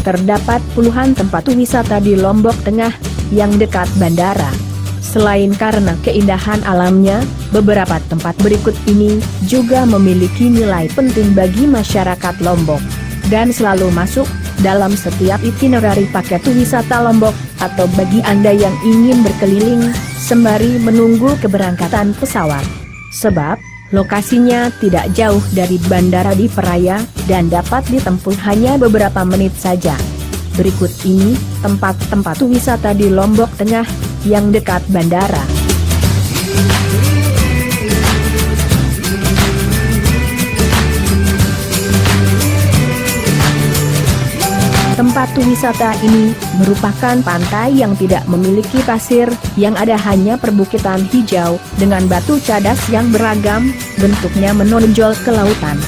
terdapat puluhan tempat wisata di Lombok Tengah yang dekat bandara. Selain karena keindahan alamnya, beberapa tempat berikut ini juga memiliki nilai penting bagi masyarakat Lombok dan selalu masuk dalam setiap itinerari paket wisata Lombok atau bagi Anda yang ingin berkeliling sembari menunggu keberangkatan pesawat. Sebab lokasinya tidak jauh dari Bandara di Peraya dan dapat ditempuh hanya beberapa menit saja. Berikut ini tempat-tempat wisata di Lombok Tengah yang dekat bandara. Tempat wisata ini merupakan pantai yang tidak memiliki pasir, yang ada hanya perbukitan hijau dengan batu cadas yang beragam, bentuknya menonjol ke lautan.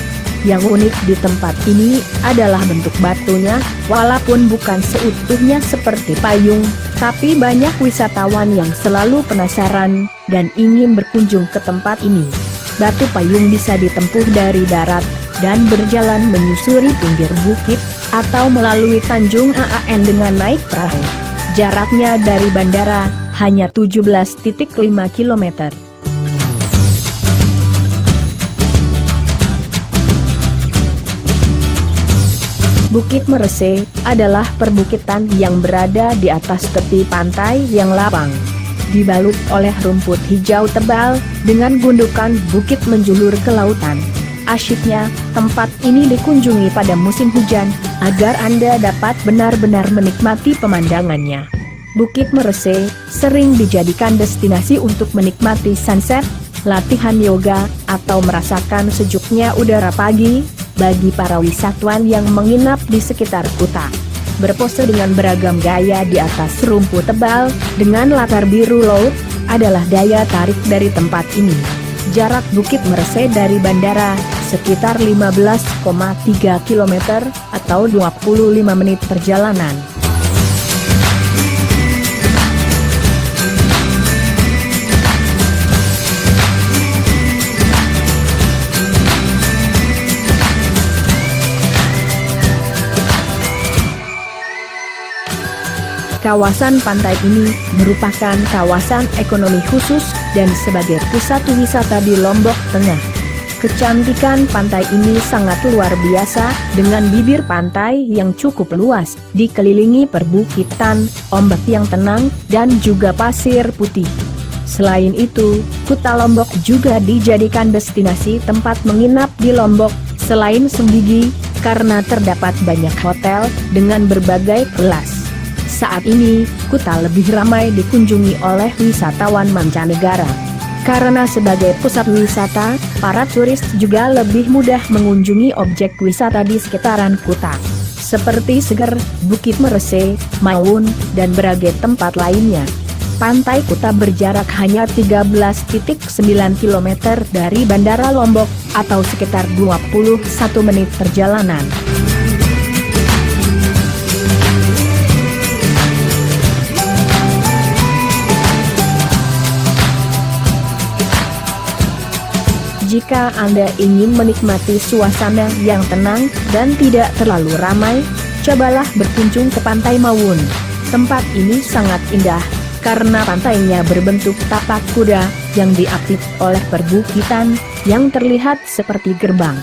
Yang unik di tempat ini adalah bentuk batunya, walaupun bukan seutuhnya seperti payung, tapi banyak wisatawan yang selalu penasaran dan ingin berkunjung ke tempat ini. Batu payung bisa ditempuh dari darat dan berjalan menyusuri pinggir bukit, atau melalui Tanjung Aan dengan naik perahu. Jaraknya dari bandara hanya 17,5 km. Bukit Merese adalah perbukitan yang berada di atas tepi pantai yang lapang, dibalut oleh rumput hijau tebal, dengan gundukan bukit menjulur ke lautan. Asyiknya, tempat ini dikunjungi pada musim hujan, agar Anda dapat benar-benar menikmati pemandangannya. Bukit Merese sering dijadikan destinasi untuk menikmati sunset, latihan yoga, atau merasakan sejuknya udara pagi, bagi para wisatawan yang menginap di sekitar Kuta. Berpose dengan beragam gaya di atas rumput tebal, dengan latar biru laut, adalah daya tarik dari tempat ini. Jarak Bukit Merese dari bandara sekitar 15,3 km atau 25 menit perjalanan. Kawasan pantai ini merupakan kawasan ekonomi khusus dan sebagai pusat wisata di Lombok Tengah. Kecantikan pantai ini sangat luar biasa, dengan bibir pantai yang cukup luas, dikelilingi perbukitan, ombak yang tenang, dan juga pasir putih. Selain itu, Kuta Lombok juga dijadikan destinasi tempat menginap di Lombok, selain Sembigi, karena terdapat banyak hotel dengan berbagai kelas. Saat ini, Kuta lebih ramai dikunjungi oleh wisatawan mancanegara. Karena sebagai pusat wisata, para turis juga lebih mudah mengunjungi objek wisata di sekitaran Kuta, seperti Seger, Bukit Merese, Maun, dan berbagai tempat lainnya. Pantai Kuta berjarak hanya 13,9 km dari Bandara Lombok, atau sekitar 21 menit perjalanan. Jika Anda ingin menikmati suasana yang tenang dan tidak terlalu ramai, cobalah berkunjung ke Pantai Maun. Tempat ini sangat indah, karena pantainya berbentuk tapak kuda, yang diapit oleh perbukitan, yang terlihat seperti gerbang.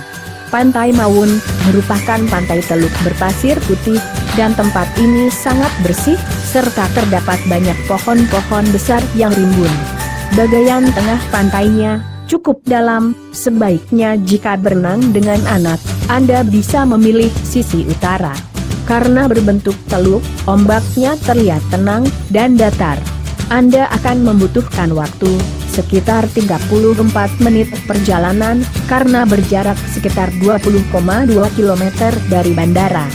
Pantai Maun merupakan pantai teluk berpasir putih, dan tempat ini sangat bersih, serta terdapat banyak pohon-pohon besar yang rimbun. Bagian tengah pantainya cukup dalam, sebaiknya jika berenang dengan anak, Anda bisa memilih sisi utara. Karena berbentuk teluk, ombaknya terlihat tenang dan datar. Anda akan membutuhkan waktu sekitar 34 menit perjalanan, karena berjarak sekitar 20,2 km dari bandara.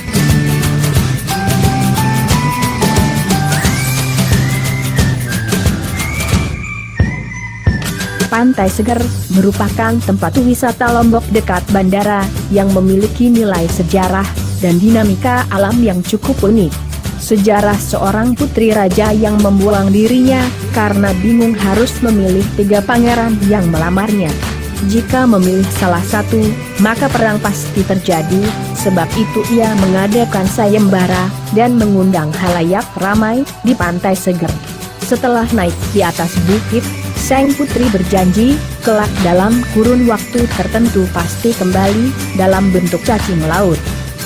Pantai Seger merupakan tempat wisata Lombok dekat bandara yang memiliki nilai sejarah dan dinamika alam yang cukup unik. Sejarah seorang putri raja yang membuang dirinya karena bingung harus memilih 3 pangeran yang melamarnya. Jika memilih salah satu, maka perang pasti terjadi, sebab itu ia mengadakan sayembara dan mengundang halayak ramai di Pantai Seger. Setelah naik di atas bukit, sang putri berjanji, kelak dalam kurun waktu tertentu pasti kembali dalam bentuk cacing laut.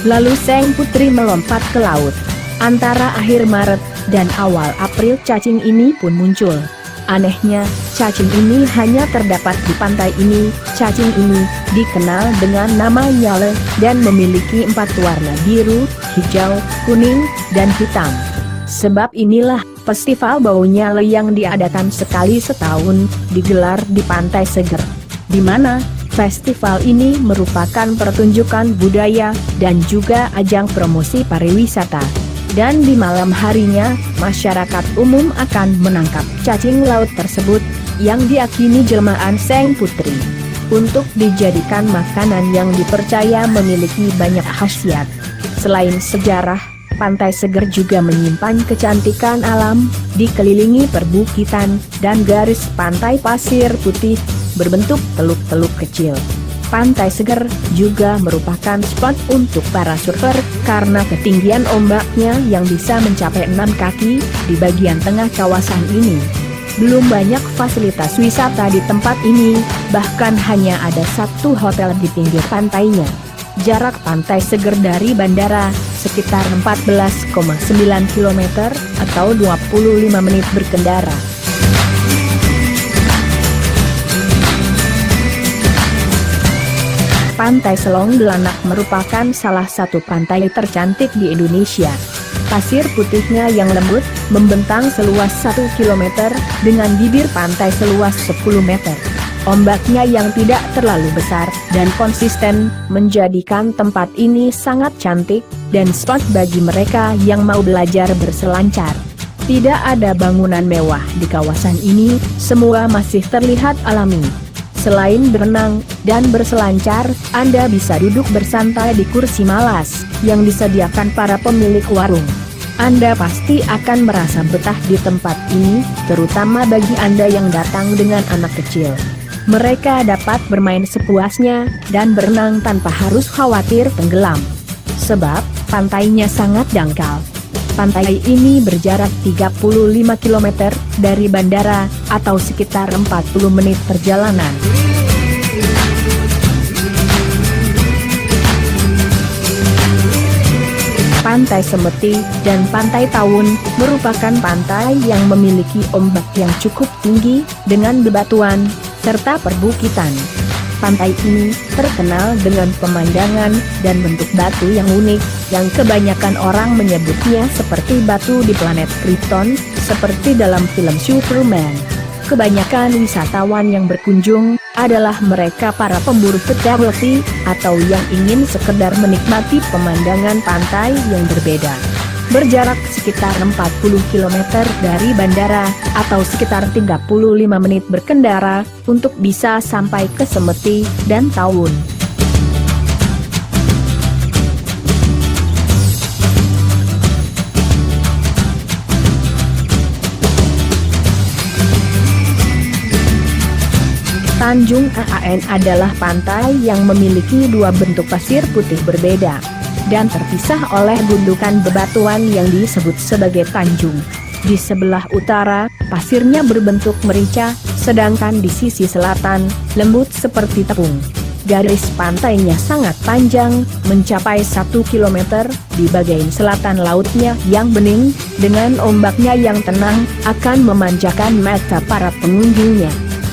Lalu sang putri melompat ke laut. Antara akhir Maret dan awal April cacing ini pun muncul. Anehnya, cacing ini hanya terdapat di pantai ini. Cacing ini dikenal dengan nama nyale dan memiliki 4 warna biru, hijau, kuning, dan hitam. Sebab inilah festival bau nyale yang diadakan sekali setahun, digelar di Pantai Seger. Di mana festival ini merupakan pertunjukan budaya dan juga ajang promosi pariwisata. Dan di malam harinya, masyarakat umum akan menangkap cacing laut tersebut, yang diakini jelmaan sang putri, untuk dijadikan makanan yang dipercaya memiliki banyak khasiat. Selain sejarah, Pantai Seger juga menyimpan kecantikan alam, dikelilingi perbukitan, dan garis pantai pasir putih, berbentuk teluk-teluk kecil. Pantai Seger juga merupakan spot untuk para surfer, karena ketinggian ombaknya yang bisa mencapai 6 kaki di bagian tengah kawasan ini. Belum banyak fasilitas wisata di tempat ini, bahkan hanya ada 1 hotel di pinggir pantainya. Jarak Pantai Seger dari bandara sekitar 14,9 km atau 25 menit berkendara. Pantai Selong Belanak merupakan salah satu pantai tercantik di Indonesia. Pasir putihnya yang lembut, membentang seluas 1 km, dengan bibir pantai seluas 10 meter. Ombaknya yang tidak terlalu besar dan konsisten, menjadikan tempat ini sangat cantik, dan spot bagi mereka yang mau belajar berselancar. Tidak ada bangunan mewah di kawasan ini, semua masih terlihat alami. Selain berenang dan berselancar, Anda bisa duduk bersantai di kursi malas yang disediakan para pemilik warung. Anda pasti akan merasa betah di tempat ini, terutama bagi Anda yang datang dengan anak kecil. Mereka dapat bermain sepuasnya dan berenang tanpa harus khawatir tenggelam. Sebab, pantainya sangat dangkal. Pantai ini berjarak 35 km dari bandara, atau sekitar 40 menit perjalanan. Pantai Semeti dan Pantai Tawun merupakan pantai yang memiliki ombak yang cukup tinggi, dengan bebatuan, serta perbukitan. Pantai ini terkenal dengan pemandangan dan bentuk batu yang unik, yang kebanyakan orang menyebutnya seperti batu di planet Krypton, seperti dalam film Superman. Kebanyakan wisatawan yang berkunjung adalah mereka para pemburu photography, atau yang ingin sekedar menikmati pemandangan pantai yang berbeda. Berjarak sekitar 40 km dari bandara, atau sekitar 35 menit berkendara, untuk bisa sampai ke Semeti dan Tawun. Tanjung Aan adalah pantai yang memiliki 2 bentuk pasir putih berbeda, dan terpisah oleh gundukan bebatuan yang disebut sebagai tanjung. Di sebelah utara, pasirnya berbentuk merica, sedangkan di sisi selatan, lembut seperti tepung. Garis pantainya sangat panjang, mencapai 1 km, di bagian selatan lautnya yang bening, dengan ombaknya yang tenang, akan memanjakan mata para pengunjungnya.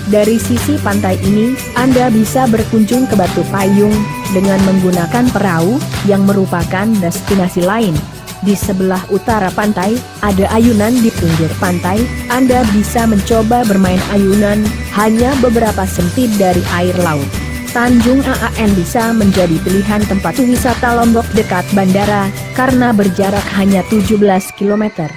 Dari sisi pantai ini, Anda bisa berkunjung ke Batu Payung, dengan menggunakan perahu, yang merupakan destinasi lain. Di sebelah utara pantai, ada ayunan di pinggir pantai, Anda bisa mencoba bermain ayunan, hanya beberapa senti dari air laut. Tanjung Aan bisa menjadi pilihan tempat wisata Lombok dekat bandara, karena berjarak hanya 17 km.